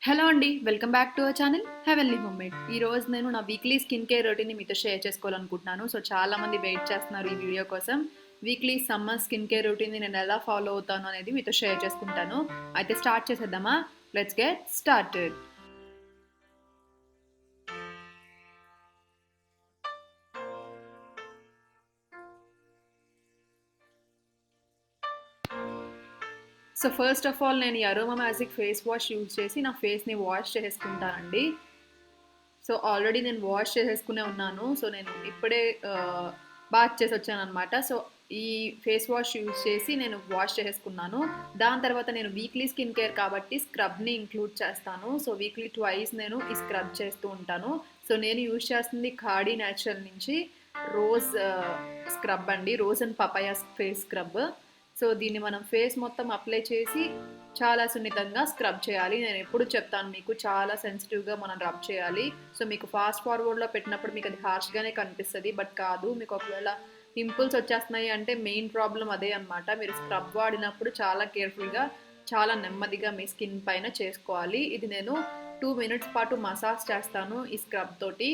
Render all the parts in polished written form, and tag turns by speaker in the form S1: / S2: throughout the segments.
S1: Hello అండి, welcome back to our channel heavenly homemade. ఈ రోజు నేను నా వీక్లీ స్కిన్ కేర్ రొటీన్ని మీతో షేర్ చేసుకోవాలనుకుంటున్నాను. సో చాలా మంది వెయిట్ చేస్తున్నారు ఈ వీడియో కోసం. వీక్లీ సమ్మర్ స్కిన్ కేర్ రొటీన్ని నేను ఎలా ఫాలో అవుతాను అనేది మీతో షేర్ చేసుకుంటాను. అయితే స్టార్ట్ చేసేద్దామా? Let's get started. So first of all నేను ఈ aroma magic face wash use చేసి నా ఫేస్ని వాష్ చేసుకుంటానండి. సో ఆల్రెడీ నేను వాష్ చేసేసుకునే ఉన్నాను. సో నేను ఇప్పుడే బాత్ చేసి వచ్చాను అనమాట. సో ఈ ఫేస్ వాష్ యూజ్ చేసి నేను వాష్ చేసేసుకున్నాను. దాని తర్వాత నేను వీక్లీ స్కిన్ కేర్ కాబట్టి స్క్రబ్ని ఇంక్లూడ్ చేస్తాను. సో వీక్లీ ట్వైస్ నేను ఈ స్క్రబ్ చేస్తూ ఉంటాను. సో నేను యూజ్ చేస్తుంది ఖాడీ న్యాచురల్ నుంచి రోజ్ స్క్రబ్ అండి, rose and papaya face scrub. So దీన్ని మనం ఫేస్ మొత్తం అప్లై చేసి చాలా సున్నితంగా స్క్రబ్ చేయాలి. నేను ఎప్పుడు చెప్తాను మీకు, చాలా సెన్సిటివ్గా మనం రబ్ చేయాలి. సో మీకు ఫాస్ట్ ఫార్వర్డ్లో పెట్టినప్పుడు మీకు అది హార్ష్గానే కనిపిస్తుంది, బట్ కాదు. మీకు ఒకవేళ పింపుల్స్ వచ్చేస్తున్నాయి అంటే మెయిన్ ప్రాబ్లం అదే అనమాట. మీరు స్క్రబ్ వాడినప్పుడు చాలా కేర్ఫుల్గా, చాలా నెమ్మదిగా మీ స్కిన్ పైన చేసుకోవాలి. ఇది నేను 2 minutes పాటు మసాజ్ చేస్తాను ఈ స్క్రబ్ తోటి.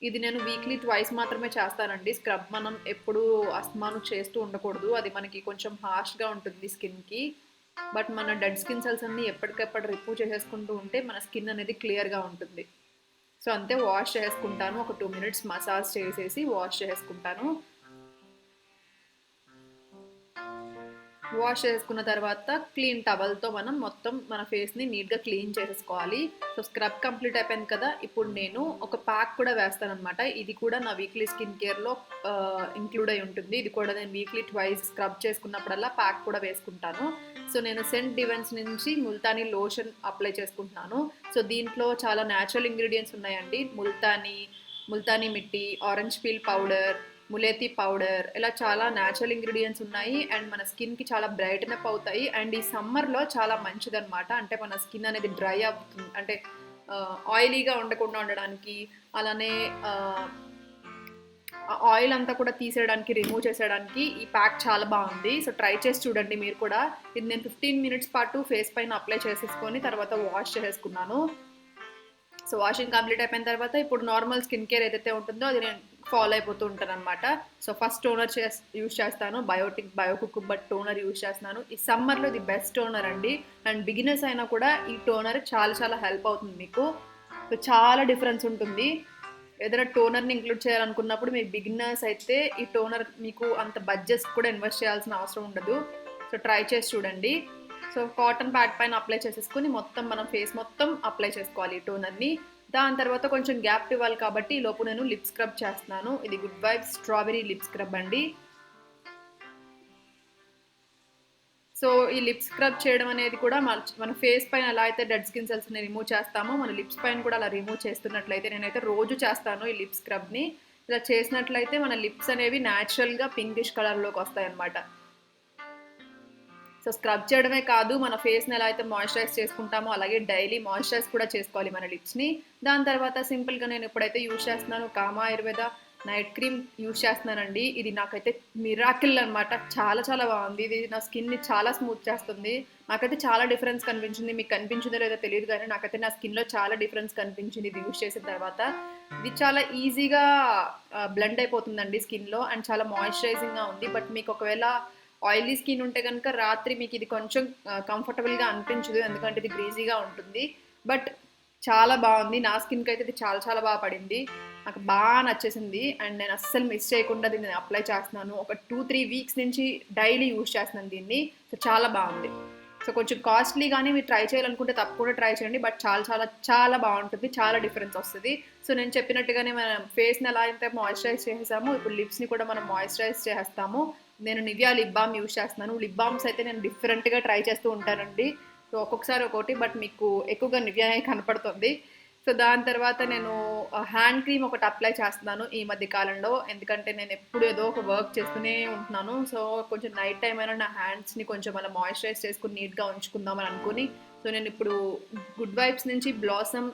S1: ఇది నేను వీక్లీ ట్వైస్ మాత్రమే చేస్తానండి. స్క్రబ్ మనం ఎప్పుడు అస్తమానం చేస్తూ ఉండకూడదు, అది మనకి కొంచెం హార్ష్గా ఉంటుంది స్కిన్కి. బట్ మన డెడ్ స్కిన్ సెల్స్ అన్ని ఎప్పటికెప్పుడు రిమూవ్ చేసేసుకుంటూ ఉంటే మన స్కిన్ అనేది క్లియర్గా ఉంటుంది. సో అంతే, వాష్ చేసుకుంటాను. ఒక 2 minutes మసాజ్ చేసేసి వాష్ చేసుకుంటాను. వాష్ చేసుకున్న తర్వాత క్లీన్ టవల్తో మనం మొత్తం మన ఫేస్ని నీట్గా క్లీన్ చేసేసుకోవాలి. సో స్క్రబ్ కంప్లీట్ అయిపోయింది కదా, ఇప్పుడు నేను ఒక ప్యాక్ కూడా వేస్తాను అనమాట. ఇది కూడా నా వీక్లీ స్కిన్ కేర్లో ఇంక్లూడ్ అయి ఉంటుంది. ఇది కూడా నేను వీక్లీ ట్వైస్ స్క్రబ్ చేసుకున్నప్పుడల్లా ప్యాక్ కూడా వేసుకుంటాను. సో నేను సెంట్ డివెన్స్ నుంచి ముల్తానీ లోషన్ అప్లై చేసుకుంటున్నాను. సో దీంట్లో చాలా న్యాచురల్ ఇంగ్రీడియంట్స్ ఉన్నాయండి. Multani mitti, orange peel powder, mulethi powder, ఇలా చాలా న్యాచురల్ ఇంగ్రీడియంట్స్ ఉన్నాయి. అండ్ మన స్కిన్కి చాలా బ్రైటన్ అప్ అవుతాయి. అండ్ ఈ సమ్మర్లో చాలా మంచిదన్నమాట. అంటే మన స్కిన్ అనేది డ్రై అవుతుంది, అంటే ఆయిలీగా ఉండకుండా ఉండడానికి, అలానే ఆయిల్ అంతా కూడా తీసేయడానికి, రిమూవ్ చేసేయడానికి ఈ ప్యాక్ చాలా బాగుంది. సో ట్రై చేసి చూడండి మీరు కూడా. ఇది నేను 15 minutes పాటు ఫేస్ పైన అప్లై చేసేసుకొని తర్వాత వాష్ చేసేసుకున్నాను. సో వాషింగ్ కంప్లీట్ అయిపోయిన తర్వాత ఇప్పుడు నార్మల్ స్కిన్ కేర్ ఏదైతే ఉంటుందో అది నేను ఫాలో అయిపోతూ ఉంటాను అనమాట. సో ఫస్ట్ టోనర్ యూజ్ చేస్తాను, బయోకుకుంబర్ టోనర్ యూజ్ చేస్తున్నాను. ఈ సమ్మర్లో ఇది బెస్ట్ టోనర్ అండి. అండ్ బిగినర్స్ అయినా కూడా ఈ టోనర్ చాలా చాలా హెల్ప్ అవుతుంది మీకు. సో చాలా డిఫరెన్స్ ఉంటుంది. ఏదైనా టోనర్ని ఇంక్లూడ్ చేయాలనుకున్నప్పుడు మీరు బిగినర్స్ అయితే ఈ టోనర్ మీకు అంత బడ్జెట్ కూడా ఇన్వెస్ట్ చేయాల్సిన అవసరం ఉండదు. సో ట్రై చేసి చూడండి. సో కాటన్ ప్యాడ్ పైన అప్లై చేసేసుకుని మొత్తం మనం ఫేస్ మొత్తం అప్లై చేసుకోవాలి ఈ టోనర్ని. దాని తర్వాత కొంచెం గ్యాప్ ఇవ్వాలి కాబట్టి ఈ లోపు నేను లిప్ స్క్రబ్ చేస్తున్నాను. ఇది good vibes strawberry lip scrub అండి. సో ఈ లిప్ స్క్రబ్ చేయడం అనేది కూడా మన ఫేస్ పైన ఎలా అయితే డెడ్ స్కిన్ సెల్స్ని రిమూవ్ చేస్తామో మన లిప్స్ పైన కూడా అలా రిమూవ్ చేస్తున్నట్లయితే, నేనైతే రోజు చేస్తాను ఈ లిప్ స్క్రబ్ని. ఇలా చేసినట్లయితే మన లిప్స్ అనేవి న్యాచురల్గా పింకిష్ కలర్లోకి వస్తాయి అన్నమాట. సో స్క్రబ్ చేయడమే కాదు, మన ఫేస్ని ఎలా అయితే మాయిశ్చరైజ్ చేసుకుంటామో అలాగే డైలీ మాయిశ్చరైజ్ కూడా చేసుకోవాలి మన లిప్స్ని. దాని తర్వాత సింపుల్గా నేను ఎప్పుడైతే యూజ్ చేస్తున్నాను comma Ayurveda night cream use చేస్తున్నానండి. ఇది నాకైతే మిరాకిల్ అనమాట. చాలా చాలా బాగుంది. ఇది నా స్కిన్ని చాలా స్మూత్ చేస్తుంది. నాకైతే చాలా డిఫరెన్స్ కనిపించింది. మీకు కనిపించిందో లేదో తెలియదు కానీ నాకైతే నా స్కిన్లో చాలా డిఫరెన్స్ కనిపించింది ఇది యూజ్ చేసిన తర్వాత. ఇది చాలా ఈజీగా బ్లెండ్ అయిపోతుందండి స్కిన్లో అండ్ చాలా మాయిశ్చరైజింగ్గా ఉంది. బట్ మీకు ఒకవేళ ఆయిలీ స్కిన్ ఉంటే కనుక రాత్రి మీకు ఇది కొంచెం కంఫర్టబుల్గా అనిపించదు, ఎందుకంటే ఇది గ్రీజీగా ఉంటుంది. బట్ చాలా బాగుంది. నా స్కిన్కి అయితే ఇది చాలా చాలా బాగా పడింది, నాకు బాగా నచ్చేసింది. అండ్ నేను అస్సలు మిస్ చేయకుండా దీన్ని అప్లై చేస్తున్నాను. ఒక 2-3 weeks నుంచి డైలీ యూజ్ చేస్తున్నాను దీన్ని. సో చాలా బాగుంది. సో కొంచెం కాస్ట్లీ కానీ మీరు ట్రై చేయాలనుకుంటే తప్పకుండా ట్రై చేయండి. బట్ చాలా చాలా చాలా బాగుంటుంది, చాలా డిఫరెన్స్ వస్తుంది. సో నేను చెప్పినట్టుగానే మనం ఫేస్ని ఎలా అయితే మాయిశ్చరైజ్ చేసేసామో ఇప్పుడు లిప్స్ని కూడా మనం మాయిశ్చరైజ్ చేసేస్తాము. నేను నివియా లిప్ బామ్ యూజ్ చేస్తున్నాను. లిప్ బామ్స్ అయితే నేను డిఫరెంట్గా ట్రై చేస్తూ ఉంటానండి. సో ఒక్కొక్కసారి ఒక్కొక్కటి, బట్ మీకు ఎక్కువగా నివియా కనపడుతుంది. సో దాని తర్వాత నేను హ్యాండ్ క్రీమ్ ఒకటి అప్లై చేస్తున్నాను ఈ మధ్య కాలంలో, ఎందుకంటే నేను ఎప్పుడు ఏదో ఒక వర్క్ చేస్తూనే ఉంటున్నాను. సో కొంచెం నైట్ టైం అయినా నా హ్యాండ్స్ని కొంచెం అలా మాయిశ్చరైజ్ చేసుకుని నీట్గా ఉంచుకుందామని అనుకుని, సో నేను ఇప్పుడు గుడ్ వైబ్స్ నుంచి బ్లాసమ్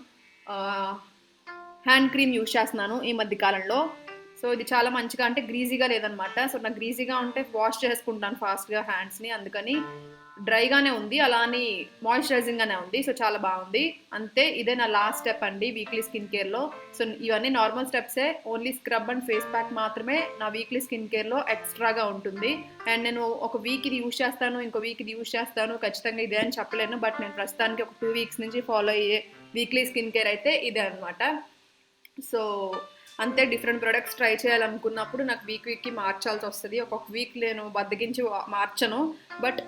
S1: హ్యాండ్ క్రీమ్ యూజ్ చేస్తున్నాను ఈ మధ్య కాలంలో. సో ఇది చాలా మంచిగా, అంటే గ్రీజీగా లేదనమాట. సో నాకు గ్రీజీగా ఉంటే వాష్ చేసుకుంటాను ఫాస్ట్గా హ్యాండ్స్ని, అందుకని డ్రైగానే ఉంది, అలా అని మాయిశ్చరైజింగ్గానే ఉంది. సో చాలా బాగుంది. అంతే, ఇదే నా లాస్ట్ స్టెప్ అండి వీక్లీ స్కిన్ కేర్లో. సో ఇవన్నీ నార్మల్ స్టెప్సే, only scrub and face pack మాత్రమే నా వీక్లీ స్కిన్ కేర్లో ఎక్స్ట్రాగా ఉంటుంది. అండ్ నేను ఒక వీక్ ఇది యూజ్ చేస్తాను, ఇంకో వీక్ ఇది యూజ్ చేస్తాను ఖచ్చితంగా ఇదే అని చెప్పలేను. బట్ నేను ప్రస్తుతానికి ఒక 2 వీక్స్ నుంచి ఫాలో అయ్యే వీక్లీ స్కిన్ కేర్ అయితే ఇదే అనమాట. సో అంతే, డిఫరెంట్ ప్రొడక్ట్స్ ట్రై చేయాలనుకున్నప్పుడు నాకు వీక్కి మార్చాల్సి వస్తుంది. ఒక్కొక్క వీక్ నేను బద్దగించి మార్చను, బట్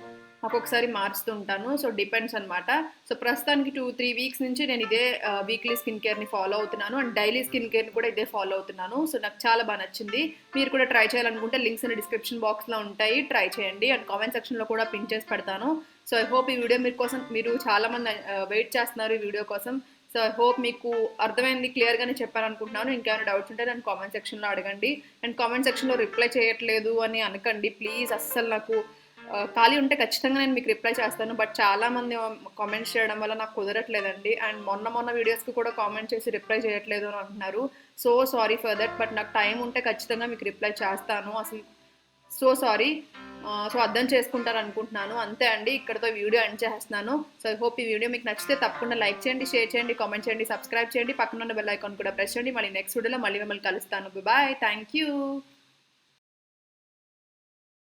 S1: ఒక్కొక్కసారి మారుస్తూ ఉంటాను. సో డిపెండ్స్ అనమాట. సో ప్రస్తుతానికి 2-3 వీక్స్ నుంచి నేను ఇదే వీక్లీ స్కిన్ కేర్ని ఫాలో అవుతున్నాను, అండ్ డైలీ స్కిన్ కేర్ని కూడా ఇదే ఫాలో అవుతున్నాను. సో నాకు చాలా బాగా నచ్చింది. మీరు కూడా ట్రై చేయాలనుకుంటే లింక్స్ అన్ని డిస్క్రిప్షన్ బాక్స్లో ఉంటాయి, ట్రై చేయండి. అండ్ కామెంట్ సెక్షన్లో కూడా పిన్ చేసి పెడతాను. సో ఐ హోప్ ఈ వీడియో మీరు చాలామంది వెయిట్ చేస్తున్నారు ఈ వీడియో కోసం. సో ఐ హోప్ మీకు అర్థమైంది, క్లియర్గానే చెప్పాను అనుకుంటున్నాను. ఇంకేమైనా డౌట్స్ ఉంటే దాన్ని కామెంట్ సెక్షన్లో అడగండి. అండ్ కామెంట్ సెక్షన్లో రిప్లై చేయట్లేదు అని అనకండి ప్లీజ్. అస్సలు నాకు ఖాళీ ఉంటే ఖచ్చితంగా నేను మీకు రిప్లై చేస్తాను, బట్ చాలామంది కామెంట్స్ చేయడం వల్ల నాకు కుదరట్లేదండి. అండ్ మొన్న వీడియోస్కి కూడా కామెంట్ చేసి రిప్లై చేయట్లేదు అని అంటున్నారు. So sorry for that, but నాకు టైం ఉంటే ఖచ్చితంగా మీకు రిప్లై చేస్తాను. అసలు సో సారీ. సో అర్థం చేసుకుంటారు అనుకుంటున్నాను. అంతే అండి, ఇక్కడతో వీడియో ఎండ్ చేస్తున్నాను. సో ఐ హోప్ ఈ వీడియో మీకు నచ్చితే తప్పకుండా లైక్ చేయండి, షేర్ చేయండి, కామెంట్ చేయండి, సబ్స్క్రైబ్ చేయండి, పక్కన ఉన్న బెల్ ఐకాన్ కూడా ప్రెస్ చేయండి. మళ్ళీ నెక్స్ట్ వీడియోలో మళ్ళీ మిమ్మల్ని కలుస్తాను. Bye, thank you.